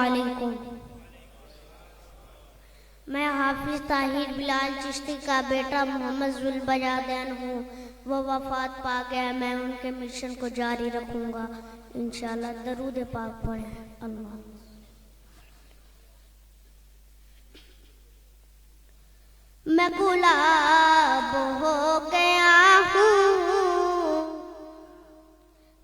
علیکم۔ میں حافظ طاہر بلال چشتی کا بیٹا محمد ذوالبجادین ہوں۔ وہ وفات پا گیا، میں ان کے مشن کو جاری رکھوں گا انشاءاللہ۔ درود پاک پڑھیں۔ اللہ میں گلاب ہو گیا ہوں،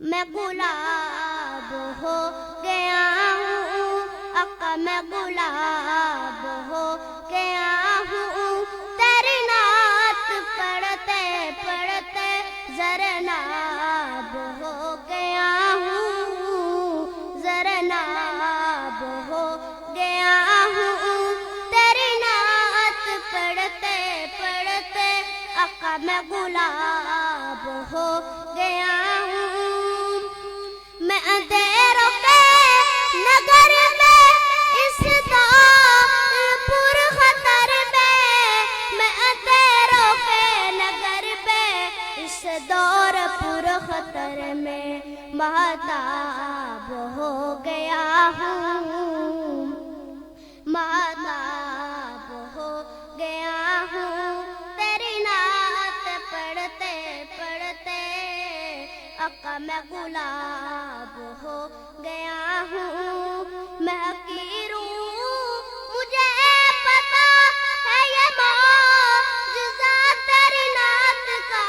میں گلاب ہو گیا ہوں، آقا میں گلاب ہو گیا ہوں، تیری نعت پڑھتے پڑھتے زرناب ہو گیا ہوں، زرناب ہو گیا ہوں، تیری نعت پڑھتے پڑھتے آقا میں گلاب ہو گیا ہوں۔ میں اندھیروں کے نگر میں اس دور پر خطر میں اندھیروں کے نگر میں اس دور پر خطر میں مہتاب ہو گیا ہوں، مہتاب ہو گیا ہوں، تیری نعت پڑھتے پڑھتے آقا میں گلاب ہو گیا ہوں۔ میں حقیر ہوں، مجھے پتا ہے یہ معجزہ تیری نعت کا،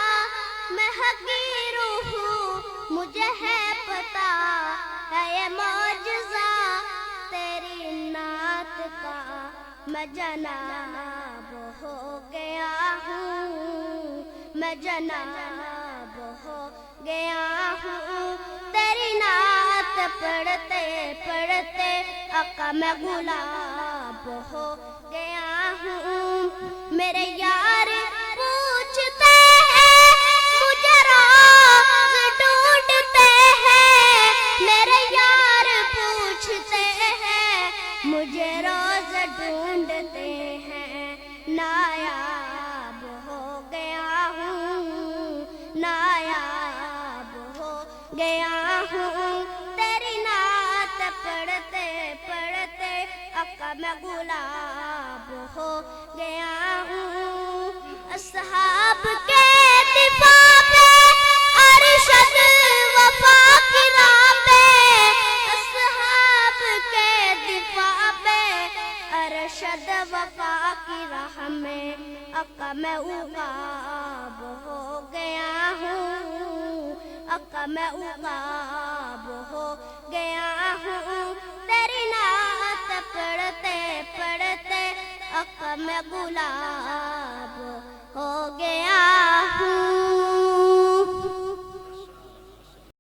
میں حقیر ہوں، مجھے ہے پتا ہے یہ معجزہ تیری نعت کا، میں جناب ہو گیا ہوں، میں جناب ہو گیا ہوں، تیری نعت پڑھتے پڑھتے آقا میں گلاب ہو گیا ہوں۔ میرے یار پوچھتے ہیں مجھے راز ڈھونڈتے ہیں، میرے یار پوچھتے ہیں مجھے روز ڈھونڈتے ہیں، نایاب ہو گیا ہوں، نایاب ہو گیا ہوں، تیری نعت پڑھتے پڑھتے آقا میں گلاب ہو گیا ہوں۔ اصحاب کے دفاع پہ ارشد وفا کی راہ پہ، اصحاب کے دفاع پہ ارشد وفا کی راہ میں آقا میں عقاب ہو گیا ہوں، آقا میں عقاب ہو گیا ہوں، تیری نعت پڑھتے پڑھتے آقا میں گلاب